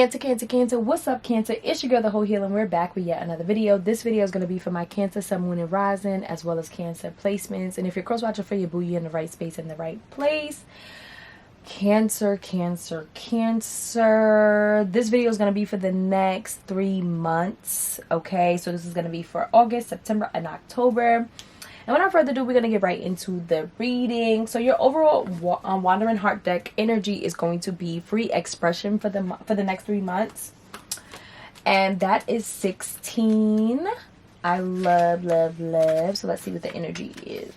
Cancer, Cancer, Cancer. What's up, Cancer? It's your girl, the Heaux Healer, and we're back with yet another video. This video is going to be for my Cancer, Sun, Moon, and Rising, as well as Cancer placements. And if you're cross-watching for your boo, you're in the right space, in the right place. Cancer, Cancer, Cancer. This video is going to be for the next 3 months. Okay, so this is going to be for August, September, and October. And without further ado, we're going to get right into the reading. So your overall Wandering Heart deck energy is going to be free expression for the next 3 months. And that is 16. I love, love, love. So let's see what the energy is.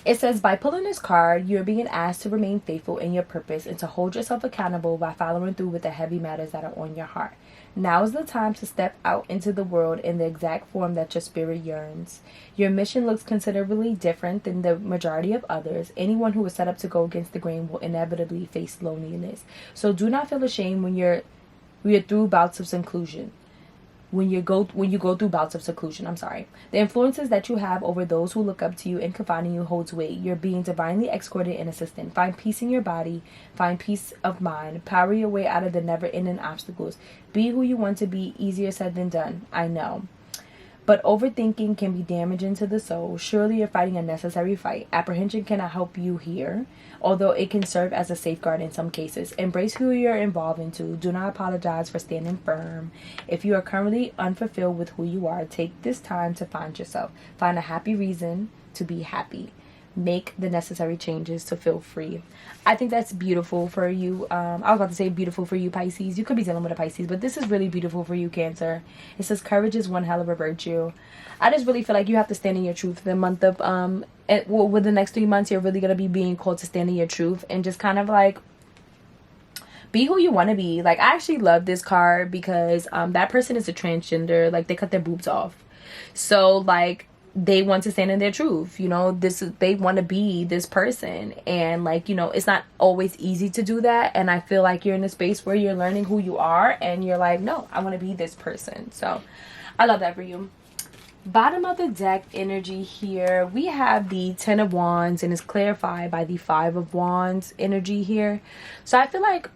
It says, by pulling this card, you're being asked to remain faithful in your purpose and to hold yourself accountable by following through with the heavy matters that are on your heart. Now is the time to step out into the world in the exact form that your spirit yearns. Your mission looks considerably different than the majority of others. Anyone who is set up to go against the grain will inevitably face loneliness. So do not feel ashamed when you're through bouts of seclusion. When you go through bouts of seclusion, the influences that you have over those who look up to you and confide in you holds weight. You're being divinely escorted and assisted. Find peace in your body. Find peace of mind. Power your way out of the never-ending obstacles. Be who you want to be. Easier said than done, I know. But overthinking can be damaging to the soul. Surely you're fighting a necessary fight. Apprehension cannot help you here, although it can serve as a safeguard in some cases. Embrace who you're involved into. Do not apologize for standing firm. If you are currently unfulfilled with who you are, take this time to find yourself. Find a happy reason to be happy. Make the necessary changes to feel free. I think that's beautiful for you. I was about to say beautiful for you, Pisces. You could be dealing with a Pisces, but this is really beautiful for you, Cancer. It says courage is one hell of a virtue. I just really feel like you have to stand in your truth. The month of with the next 3 months, you're really gonna be being called to stand in your truth and just kind of like be who you want to be. Like, I actually love this card because that person is a transgender. Like, they cut their boobs off, so like they want to stand in their truth, you know. They want to be this person, and like, you know, it's not always easy to do that. And I feel like you're in a space where you're learning who you are and you're like, no, I want to be this person. So I love that for you. Bottom of the deck energy here, we have the 10 of Wands, and it's clarified by the 5 of Wands energy here. So I feel like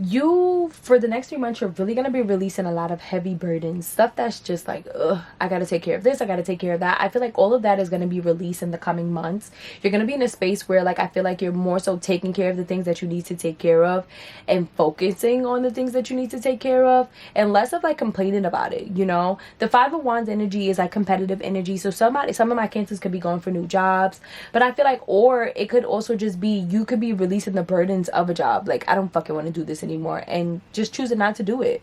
you, for the next 3 months, you're really going to be releasing a lot of heavy burdens, stuff that's just like, ugh, I got to take care of this, I got to take care of that. I feel like all of that is going to be released in the coming months. You're going to be in a space where, like, I feel like you're more so taking care of the things that you need to take care of and focusing on the things that you need to take care of, and less of like complaining about it, you know. The 5 of Wands energy is like competitive energy, so some of my Cancers could be going for new jobs, but I feel like, or it could also just be you could be releasing the burdens of a job. Like, I don't fucking want to do this anymore, and just choosing not to do it,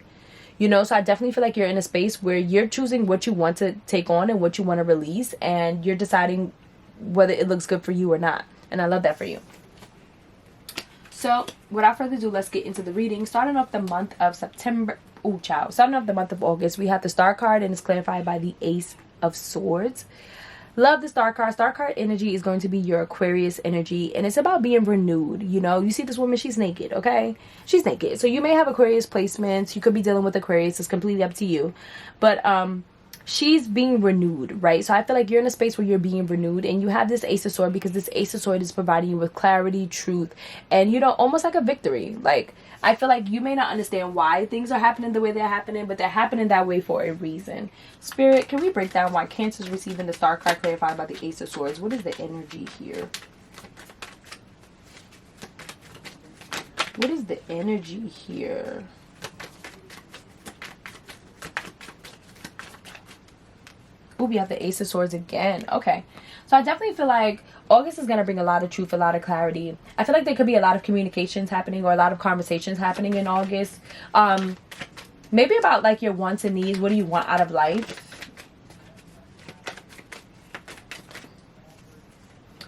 you know. So I definitely feel like you're in a space where you're choosing what you want to take on and what you want to release, and you're deciding whether it looks good for you or not. And I love that for you. So without further ado, let's get into the reading. Starting off the month of September, starting off the month of August, we have the Star card, and it's clarified by the Ace of Swords. Love the Star card. Star card energy is going to be your Aquarius energy, and it's about being renewed. You know, you see this woman, she's naked, okay? She's naked. So you may have Aquarius placements. You could be dealing with Aquarius. It's completely up to you. But she's being renewed, right? So I feel like you're in a space where you're being renewed, and you have this Ace of Swords because this Ace of Swords is providing you with clarity, truth, and, you know, almost like a victory. Like, I feel like you may not understand why things are happening the way they're happening, but they're happening that way for a reason. Spirit, can we break down why Cancer is receiving the Star card clarified by the Ace of Swords? What is the energy here? What is the energy here? Ooh, we have the Ace of Swords again. Okay. So I definitely feel like August is going to bring a lot of truth, a lot of clarity. I feel like there could be a lot of communications happening or a lot of conversations happening in August. Maybe about like your wants and needs. What do you want out of life?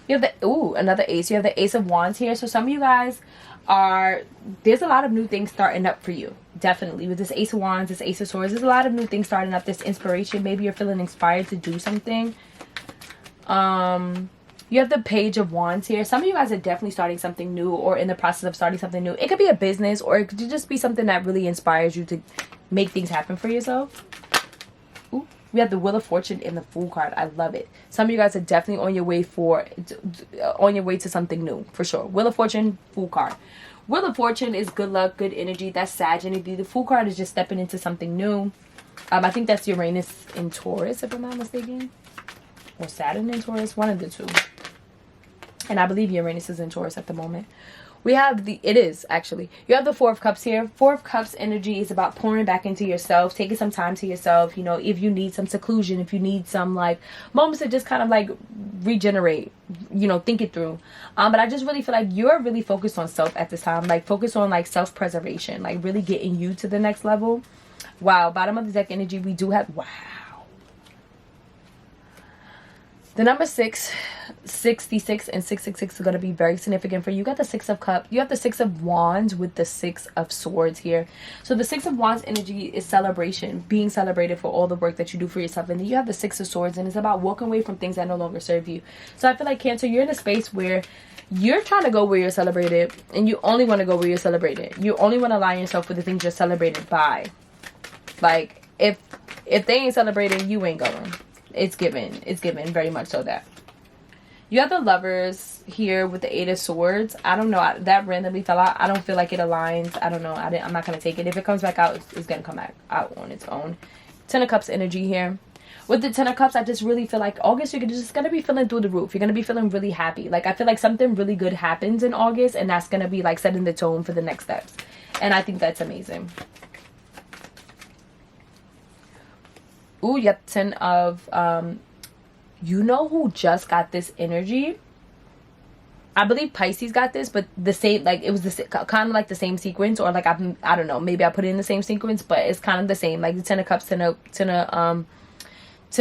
You have another Ace. You have the Ace of Wands here. So some of you guys there's a lot of new things starting up for you. Definitely with this Ace of Wands, this Ace of Swords, there's a lot of new things starting up. This inspiration, maybe you're feeling inspired to do something. You have the Page of Wands here. Some of you guys are definitely starting something new or in the process of starting something new. It could be a business, or it could just be something that really inspires you to make things happen for yourself. Ooh, We have the Wheel of Fortune in the Fool card. I love it. Some of you guys are definitely on your way to something new, for sure. Wheel of Fortune, Fool card. Wheel of Fortune is good luck, good energy. That's Sag energy. The Fool card is just stepping into something new. I think that's Uranus in Taurus, if I'm not mistaken. Or Saturn in Taurus, one of the two. And I believe Uranus is in Taurus at the moment. We have it is actually. You have the Four of Cups here. Four of Cups energy is about pouring back into yourself, taking some time to yourself. You know, if you need some seclusion, if you need some like moments to just kind of like regenerate, you know, think it through. But I just really feel like you're really focused on self at this time, like focus on like self-preservation, like really getting you to the next level. Wow, bottom of the deck energy, we do have, wow. The number 6, 66, and 666 are going to be very significant for you. You got the Six of Cups. You have the Six of Wands with the Six of Swords here. So the Six of Wands energy is celebration, being celebrated for all the work that you do for yourself. And then you have the Six of Swords, and it's about walking away from things that no longer serve you. So I feel like, Cancer, you're in a space where you're trying to go where you're celebrated, and you only want to go where you're celebrated. You only want to align yourself with the things you're celebrated by. Like, if they ain't celebrating, you ain't going. It's given very much so that. You have the Lovers here with the Eight of Swords. I don't know, that randomly fell out. I don't feel like it aligns. I don't know. I'm not going to take it. If it comes back out, it's going to come back out on its own. Ten of Cups energy here. With the Ten of Cups, I just really feel like August, you're just going to be feeling through the roof. You're going to be feeling really happy. Like, I feel like something really good happens in August, and that's going to be like setting the tone for the next steps. And I think that's amazing. Ooh, you have 10 of, you know who just got this energy? I believe Pisces got this, but the same, like, it was the kind of like the same sequence, or like, I don't know, maybe I put it in the same sequence, but it's kind of the same, like the 10 of Cups, 10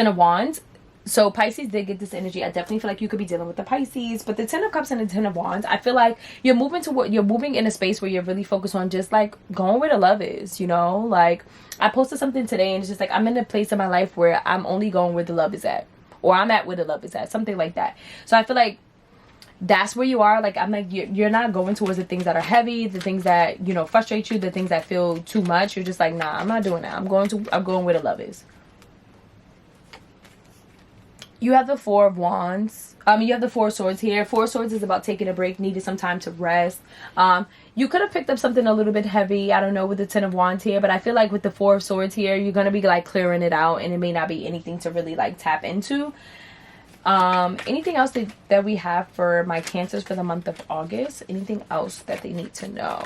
of Wands. So Pisces did get this energy. I definitely feel like you could be dealing with the Pisces, but the 10 of Cups and the 10 of Wands, I feel like you're moving in a space where you're really focused on just like going where the love is, you know? Like, I posted something today and it's just like, I'm in a place in my life where I'm only going where the love is at, or I'm at where the love is at, something like that. So I feel like that's where you are. Like, I'm like, you're not going towards the things that are heavy, the things that, you know, frustrate you, the things that feel too much. You're just like, nah, I'm not doing that. I'm going where the love is. You have the Four of Wands. You have the Four of Swords here. Four of Swords is about taking a break, needed some time to rest. You could have picked up something a little bit heavy, I don't know, with the 10 of Wands here, but I feel like with the Four of Swords here, you're going to be like clearing it out, and it may not be anything to really like tap into. Anything else that we have for my Cancers for the month of August? Anything else that they need to know?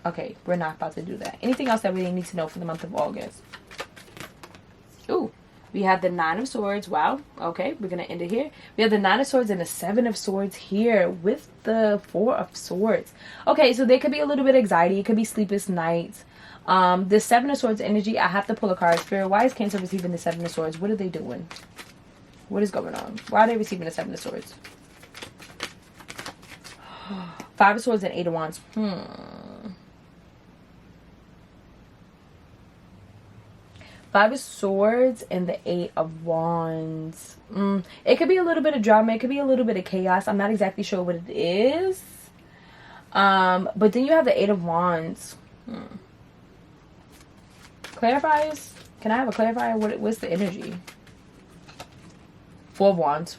Okay, we're not about to do that. Anything else that we need to know for the month of August? Ooh. We have the Nine of Swords. Wow. Okay, we're going to end it here. We have the Nine of Swords and the Seven of Swords here with the Four of Swords. Okay, so there could be a little bit of anxiety. It could be sleepless nights. The Seven of Swords energy, I have to pull a card. Spirit, why is Cancer receiving the Seven of Swords? What are they doing? What is going on? Why are they receiving the Seven of Swords? Five of Swords and Eight of Wands. Five of Swords and the Eight of Wands. It could be a little bit of drama. It could be a little bit of chaos. I'm not exactly sure what it is. But then you have the Eight of Wands. Clarifiers? Can I have a clarifier? What's the energy? Four of Wands.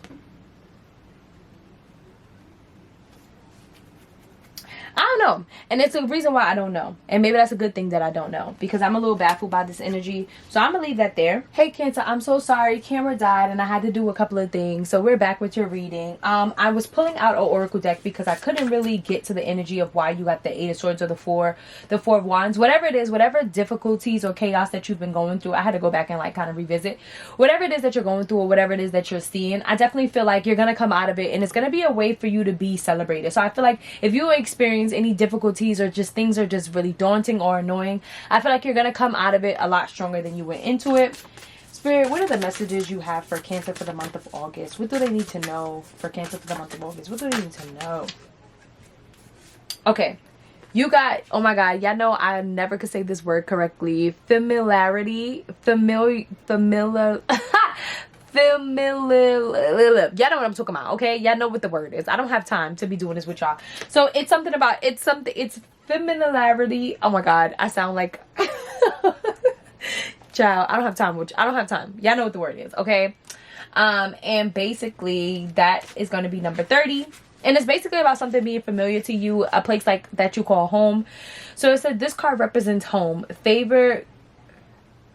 I don't know, and it's a reason why I don't know, and maybe that's a good thing that I don't know, because I'm a little baffled by this energy. So I'm gonna leave that there. Hey Cancer, I'm so sorry, camera died and I had to do a couple of things, so we're back with your reading. I was pulling out an oracle deck because I couldn't really get to the energy of why you got the Eight of Swords or the Four of Wands, whatever it is, whatever difficulties or chaos that you've been going through. I had to go back and like kind of revisit whatever it is that you're going through, or whatever it is that you're seeing. I definitely feel like you're gonna come out of it, and it's gonna be a way for you to be celebrated. So I feel like if you experience any difficulties, or just things are just really daunting or annoying, I feel like you're gonna come out of it a lot stronger than you went into it. Spirit, what are the messages you have for Cancer for the month of August? What do they need to know for Cancer for the month of August? What do they need to know? Okay, you got, oh my god, y'all know I never could say this word correctly. Familiarity, familiar y'all know what I'm talking about, okay? Y'all know what the word is. I don't have time to be doing this with y'all. So it's something about, it's familiarity. Oh my god, I sound like Child, I don't have time. I don't have time. Y'all know what the word is, okay? And basically that is going to be number 30. And it's basically about something being familiar to you, a place like that you call home. So it said this card represents home. Favor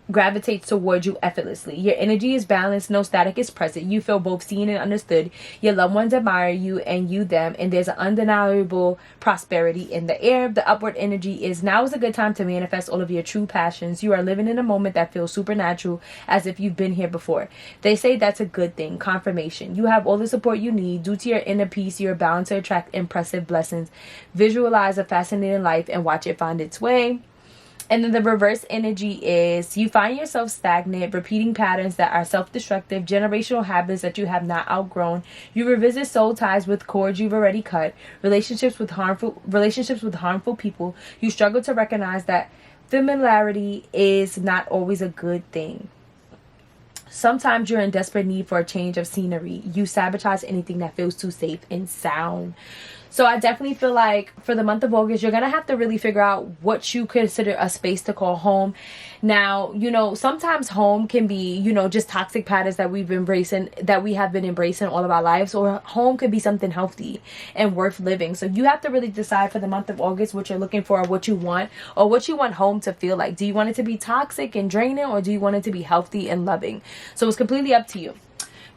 gravitates towards you effortlessly. Your energy is balanced, no static is present. You feel both seen and understood. Your loved ones admire you and you them, and there's an undeniable prosperity in the air. The upward energy is now is a good time to manifest all of your true passions. You are living in a moment that feels supernatural, as if you've been here before. They say that's a good thing. Confirmation. You have all the support you need. Due to your inner peace, you're bound to attract impressive blessings. Visualize a fascinating life and watch it find its way. And then the reverse energy is you find yourself stagnant, repeating patterns that are self-destructive, generational habits that you have not outgrown. You revisit soul ties with cords you've already cut, relationships with harmful people. You struggle to recognize that familiarity is not always a good thing. Sometimes you're in desperate need for a change of scenery. You sabotage anything that feels too safe and sound. So I definitely feel like for the month of August, you're going to have to really figure out what you consider a space to call home. Now, you know, sometimes home can be, you know, just toxic patterns that we have been embracing all of our lives, or home could be something healthy and worth living. So you have to really decide for the month of August what you're looking for, or what you want home to feel like. Do you want it to be toxic and draining, or do you want it to be healthy and loving? So it's completely up to you.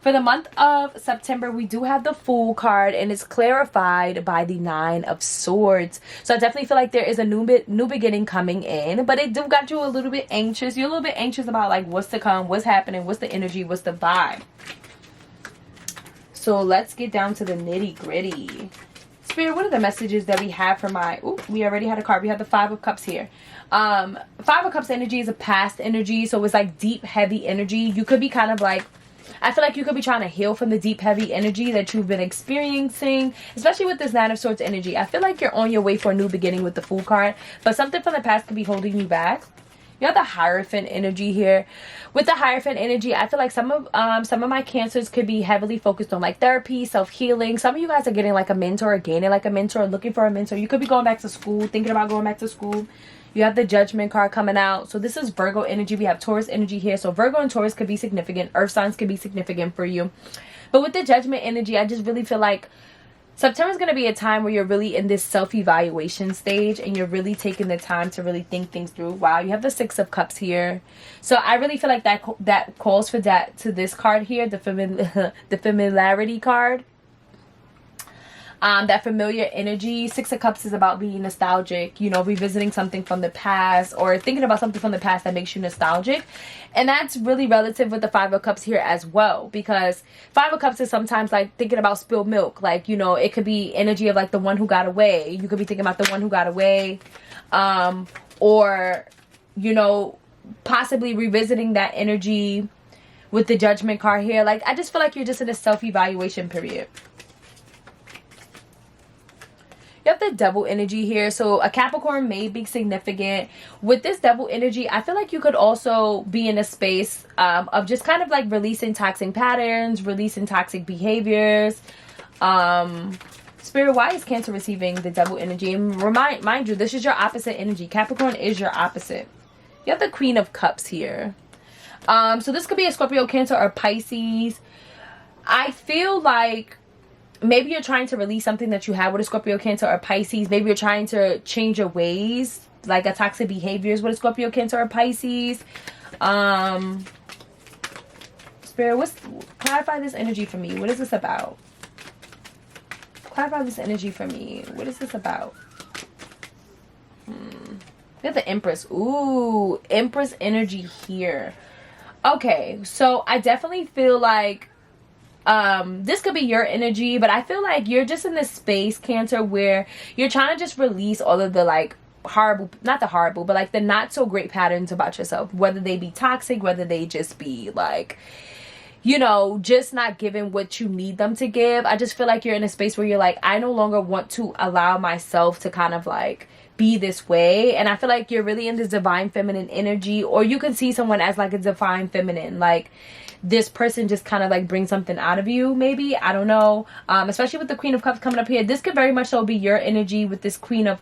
For the month of September, we do have the Fool card, and it's clarified by the 9 of Swords. So I definitely feel like there is a new beginning coming in, but it do got you a little bit anxious. You're a little bit anxious about like what's to come, what's happening, what's the energy, what's the vibe. So let's get down to the nitty gritty. Spirit, what are the messages that we have for my... Ooh, we already had a card. We have the 5 of Cups here. 5 of Cups energy is a past energy, so it's like deep, heavy energy. You could be kind of like... I feel like you could be trying to heal from the deep, heavy energy that you've been experiencing, especially with this 9 of Swords energy. I feel like you're on your way for a new beginning with the Fool card, but something from the past could be holding you back. You have the Hierophant energy here. With the Hierophant energy, I feel like some of my Cancers could be heavily focused on like therapy, self-healing. Some of you guys are getting like a mentor, or gaining like a mentor, looking for a mentor. You could be going back to school, thinking about going back to school. You have the Judgment card coming out. So this is Virgo energy. We have Taurus energy here. So Virgo and Taurus could be significant. Earth signs could be significant for you. But with the Judgment energy, I just really feel like September is going to be a time where you're really in this self-evaluation stage, and you're really taking the time to really think things through. Wow, you have the 6 of Cups here. So I really feel like that calls for that to this card here, the familiarity card. That familiar energy. 6 of Cups is about being nostalgic, you know, revisiting something from the past, or thinking about something from the past that makes you nostalgic. And that's really relative with the 5 of Cups here as well, because 5 of Cups is sometimes like thinking about spilled milk. Like, you know, it could be energy of like the one who got away. You could be thinking about the one who got away, or, you know, possibly revisiting that energy with the Judgment card here. Like, I just feel like you're just in a self-evaluation period. You have the Devil energy here. So a Capricorn may be significant. With this Devil energy, I feel like you could also be in a space of just kind of like releasing toxic patterns, releasing toxic behaviors. Spirit, why is Cancer receiving the Devil energy? And mind you, this is your opposite energy. Capricorn is your opposite. You have the Queen of Cups here. So this could be a Scorpio, Cancer, or Pisces. I feel like maybe you're trying to release something that you have with a Scorpio, Cancer, or Pisces. Maybe you're trying to change your ways, like a toxic behaviors with a Scorpio, Cancer, or Pisces. Spirit, clarify this energy for me. What is this about? Clarify this energy for me. What is this about? We have the Empress. Ooh, Empress energy here. Okay, so I definitely feel like this could be your energy, but I feel like you're just in this space, Cancer, where you're trying to just release all of the like horrible, not the horrible, but like the not so great patterns about yourself, whether they be toxic, whether they just be like, you know, just not giving what you need them to give. I just feel like you're in a space where you're like, I no longer want to allow myself to kind of like be this way. And I feel like you're really in this divine feminine energy, or you can see someone as like a divine feminine. Like, this person just kind of like brings something out of you, maybe. I don't know. Especially with the Queen of Cups coming up here, this could very much so be your energy with this Queen of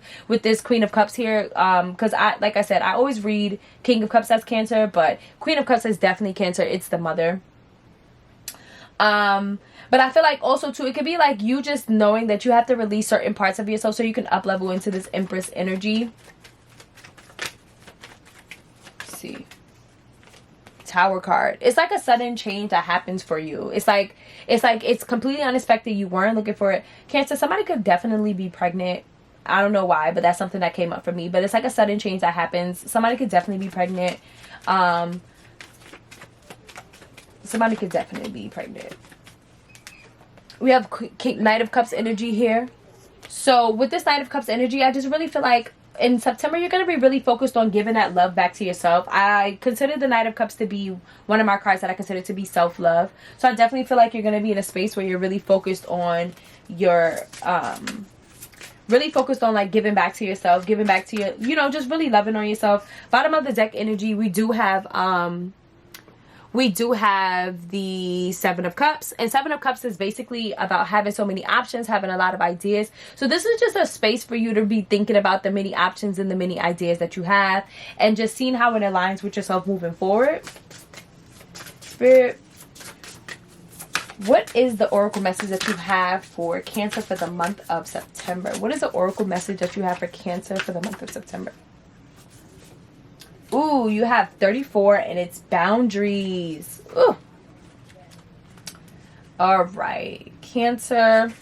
Cups here. Because like I said, I always read King of Cups as Cancer, but Queen of Cups is definitely Cancer. It's the mother. But I feel like also too, it could be like you just knowing that you have to release certain parts of yourself so you can up level into this Empress energy. Let's see. Tower card. It's like a sudden change that happens for you. It's completely unexpected. You weren't looking for it. Cancer, somebody could definitely be pregnant. I don't know why, but that's something that came up for me. But it's like a sudden change that happens. Somebody could definitely be pregnant. Somebody could definitely be pregnant. We have Knight of Cups energy here. So with this Knight of Cups energy, I just really feel like in September, you're going to be really focused on giving that love back to yourself. I consider the Knight of Cups to be one of my cards that I consider to be self-love. So I definitely feel like you're going to be in a space where you're really focused on your, like giving back to yourself, giving back to your, you know, just really loving on yourself. Bottom of the deck energy, we do have the Seven of Cups, and Seven of Cups is basically about having so many options, having a lot of ideas. So this is just a space for you to be thinking about the many options and the many ideas that you have, and just seeing how it aligns with yourself moving forward. Spirit, what is the oracle message that you have for Cancer for the month of September? What is the oracle message that you have for Cancer for the month of September? Ooh, you have 34 and it's boundaries. Ooh. All right. Cancer.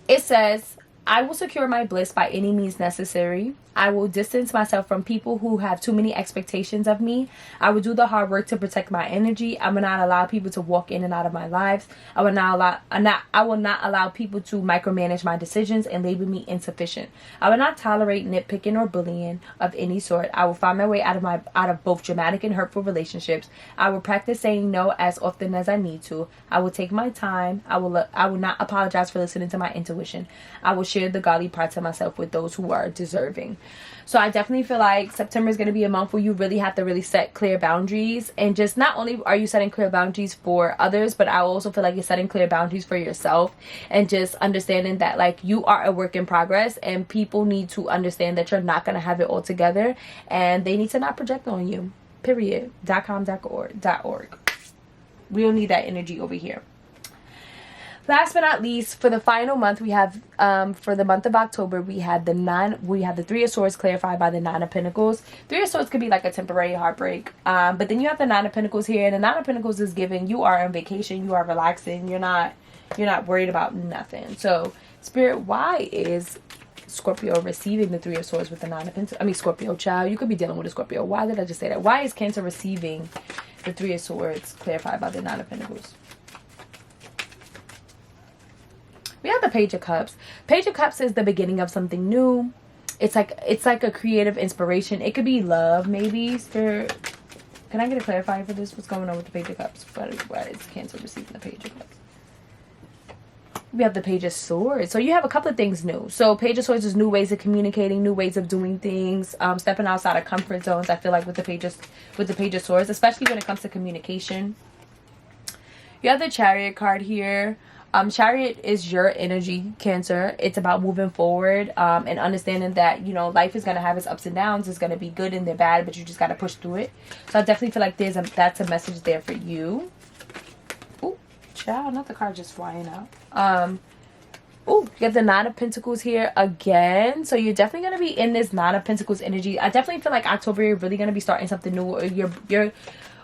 It says, I will secure my bliss by any means necessary. I will distance myself from people who have too many expectations of me. I will do the hard work to protect my energy. I will not allow people to walk in and out of my lives. I will not allow people to micromanage my decisions and label me insufficient. I will not tolerate nitpicking or bullying of any sort. I will find my way out of both dramatic and hurtful relationships. I will practice saying no as often as I need to. I will take my time. I will not apologize for listening to my intuition. I will share the godly parts of myself with those who are deserving. So I definitely feel like September is going to be a month where you really have to really set clear boundaries, and just not only are you setting clear boundaries for others, but I also feel like you're setting clear boundaries for yourself, and just understanding that like you are a work in progress, and people need to understand that you're not going to have it all together, and they need to not project on you. Period. .com.org. We don't need that energy over here. Last but not least, for the final month, we have for the month of October, we have the Three of Swords clarified by the Nine of Pentacles. Three of Swords could be like a temporary heartbreak, but then you have the Nine of Pentacles here, and the Nine of Pentacles is giving you are on vacation, you are relaxing, you're not worried about nothing. So Spirit, why is Scorpio receiving the Three of Swords with the Nine of Pentacles? I mean, Scorpio child, you could be dealing with a Scorpio. Why did I just say that? Why is Cancer receiving the Three of Swords clarified by the Nine of Pentacles? We have the Page of Cups. Page of Cups is the beginning of something new. It's like a creative inspiration. It could be love, maybe. Spirit, can I get a clarifier for this? What's going on with the Page of Cups? Why is Cancer receiving the Page of Cups? We have the Page of Swords. So you have a couple of things new. So Page of Swords is new ways of communicating, new ways of doing things, stepping outside of comfort zones. I feel like with the Page of Swords, especially when it comes to communication. You have the Chariot card here. Chariot is your energy, Cancer. It's about moving forward and understanding that, you know, life is going to have its ups and downs. It's going to be good and they're bad, but you just got to push through it. So I definitely feel like that's a message there for you. Ooh, child, not the card just flying out. Ooh, you have the Nine of Pentacles here again. So you're definitely going to be in this Nine of Pentacles energy. I definitely feel like October, you're really going to be starting something new.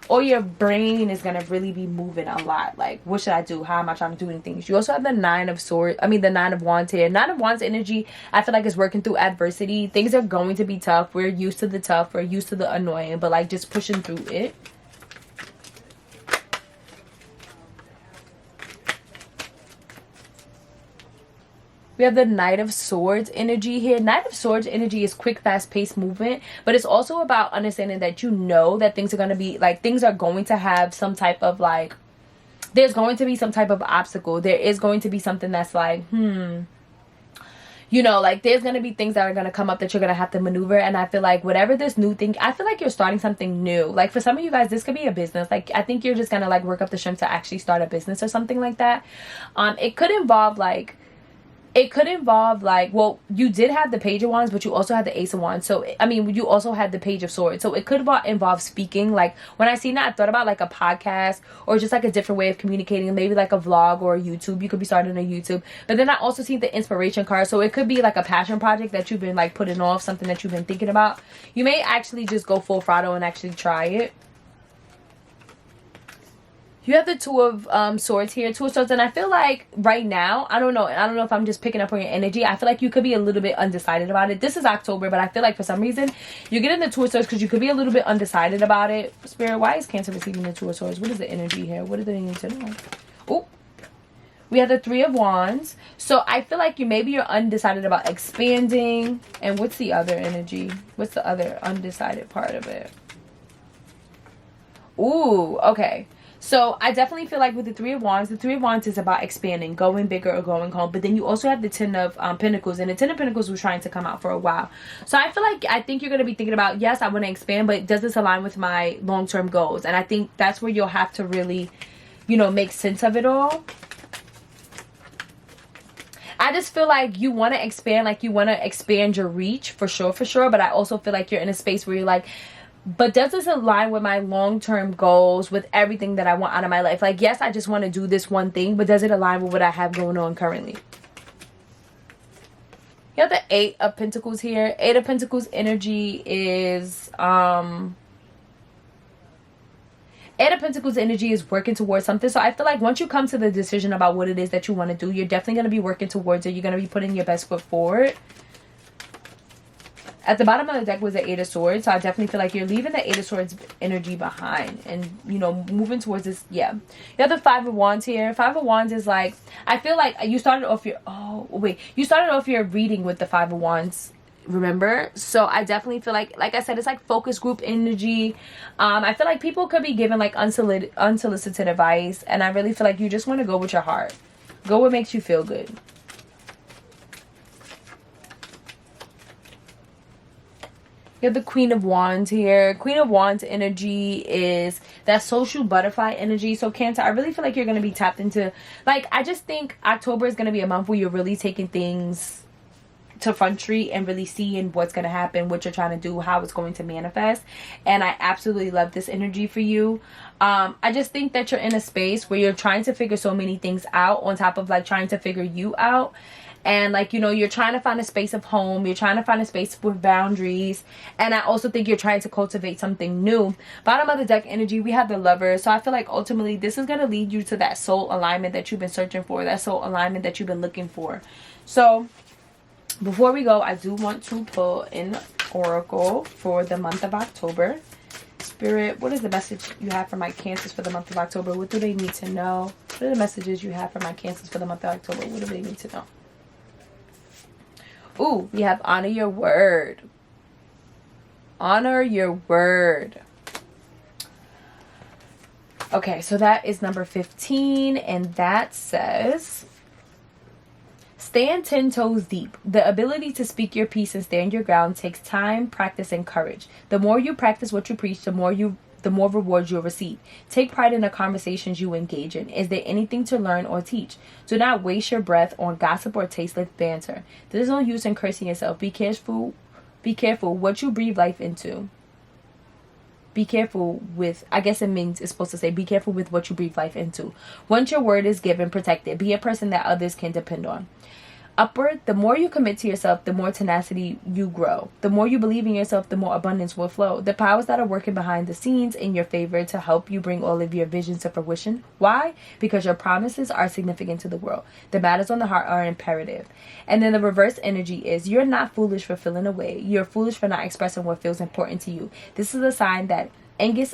Or your brain is going to really be moving a lot. Like, what should I do? How am I trying to do things? You also have the Nine of Wands here. Nine of Wands energy, I feel like, is working through adversity. Things are going to be tough. We're used to the tough. We're used to the annoying. But, like, just pushing through it. We have the Knight of Swords energy here. Knight of Swords energy is quick, fast-paced movement, but it's also about understanding that you know that things are going to be, like, things are going to have some type of, like, there's going to be some type of obstacle. There is going to be something that's like, you know, like there's gonna be things that are gonna come up that you're gonna have to maneuver. And I feel like whatever this new thing, I feel like you're starting something new. Like for some of you guys, this could be a business. Like I think you're just gonna like work up the strength to actually start a business or something like that. It could involve like, well, you did have the Page of Wands, but you also had the Ace of Wands. So I mean, you also had the Page of Swords. So it could involve speaking. Like when I seen that, I thought about like a podcast or just like a different way of communicating, maybe like a vlog or a YouTube. You could be starting a YouTube. But then I also seen the inspiration card. So it could be like a passion project that you've been like putting off, something that you've been thinking about. You may actually just go full throttle and actually try it. You have the Two of Swords here, Two of Swords, and I feel like right now, I don't know if I'm just picking up on your energy. I feel like you could be a little bit undecided about it. This is October, but I feel like for some reason, you're getting the Two of Swords because you could be a little bit undecided about it. Spirit, why is Cancer receiving the Two of Swords? What is the energy here? What do they need to know? Oh, we have the Three of Wands. So I feel like maybe you're undecided about expanding. And what's the other energy? What's the other undecided part of it? Ooh, okay. So I definitely feel like with the Three of Wands is about expanding, going bigger or going home. But then you also have the Ten of Pentacles, and the Ten of Pentacles was trying to come out for a while. So I think you're going to be thinking about, yes, I want to expand, but does this align with my long-term goals? And I think that's where you'll have to really, you know, make sense of it all. I just feel like you want to expand, like you want to expand your reach for sure. But I also feel like you're in a space where you're like, but does this align with my long-term goals, with everything that I want out of my life? Like, yes, I just want to do this one thing, but does it align with what I have going on currently? You have the Eight of Pentacles here. Eight of Pentacles energy is, Eight of Pentacles energy is working towards something. So I feel like once you come to the decision about what it is that you want to do, you're definitely going to be working towards it. You're going to be putting your best foot forward. At the bottom of the deck was the Eight of Swords. So I definitely feel like you're leaving the Eight of Swords energy behind. And, you know, moving towards this. Yeah. You have the Five of Wands here. Five of Wands is like, I feel like you started off your... Oh, wait. You started off your reading with the Five of Wands. Remember? So I definitely feel like I said, it's like focus group energy. I feel like people could be given like unsolicited advice. And I really feel like you just want to go with your heart. Go what makes you feel good. You have the Queen of Wands here. Queen of Wands energy is that social butterfly energy. So Cancer, I really feel like you're going to be tapped into, like, I just think October is going to be a month where you're really taking things to Front Street and really seeing what's going to happen, what you're trying to do, how it's going to manifest. And I absolutely love this energy for you. I just think that you're in a space where you're trying to figure so many things out on top of like trying to figure you out. And like, you know, you're trying to find a space of home. You're trying to find a space with boundaries. And I also think you're trying to cultivate something new. Bottom of the deck energy, we have the Lover. So I feel like ultimately this is going to lead you to that soul alignment that you've been searching for. That soul alignment that you've been looking for. So before we go, I do want to pull in Oracle for the month of October. Spirit, what is the message you have for my Cancers for the month of October? What do they need to know? What are the messages you have for my Cancers for the month of October? What do they need to know? Ooh, we have honor your word. Honor your word. Okay, so that is number 15. And that says, stand 10 toes deep. The ability to speak your piece and stand your ground takes time, practice, and courage. The more you practice what you preach, the more rewards you'll receive. Take pride in the conversations you engage in. Is there anything to learn or teach? Do not waste your breath on gossip or tasteless banter. There is no use in cursing yourself. Be careful what you breathe life into. Be careful with, I guess it's supposed to say, be careful with what you breathe life into. Once your word is given, protect it. Be a person that others can depend on. Upward, the more you commit to yourself, the more tenacity you grow. The more you believe in yourself, the more abundance will flow. The powers that are working behind the scenes in your favor to help you bring all of your visions to fruition. Why? Because your promises are significant to the world. The matters on the heart are imperative. And then the reverse energy is, you're not foolish for feeling away. You're foolish for not expressing what feels important to you. This is a sign that anguish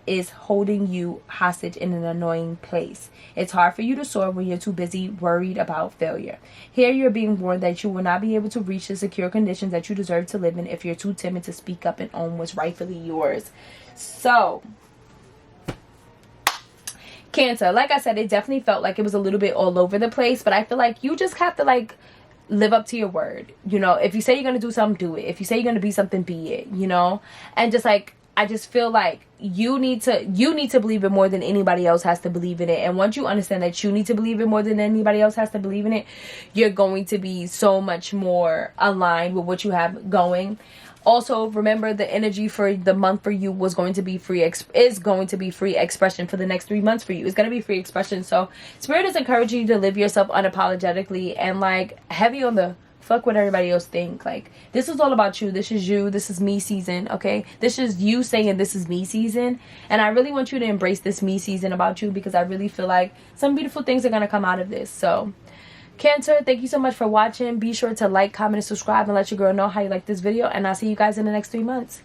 is holding you hostage in an annoying place. It's hard for you to soar when you're too busy worried about failure. Here you're being warned that you will not be able to reach the secure conditions that you deserve to live in if you're too timid to speak up and own what's rightfully yours. So, Cancer, like I said, it definitely felt like it was a little bit all over the place, but I feel like you just have to like live up to your word. You know, if you say you're going to do something, do it. If you say you're going to be something, be it, you know? And just like, I just feel like you need to believe it more than anybody else has to believe in it. And once you understand that you need to believe it more than anybody else has to believe in it, you're going to be so much more aligned with what you have going. Also, remember, the energy for the month for you is going to be free expression for the next 3 months for you. It's going to be free expression. So Spirit is encouraging you to live yourself unapologetically, and like heavy on the fuck what everybody else think. Like, this is all about you. This is you. This is me season, okay? This is you saying this is me season. And I really want you to embrace this me season about you, because I really feel like some beautiful things are going to come out of this. So Cancer, thank you so much for watching. Be sure to like, comment, and subscribe, and let your girl know how you like this video. And I'll see you guys in the next 3 months.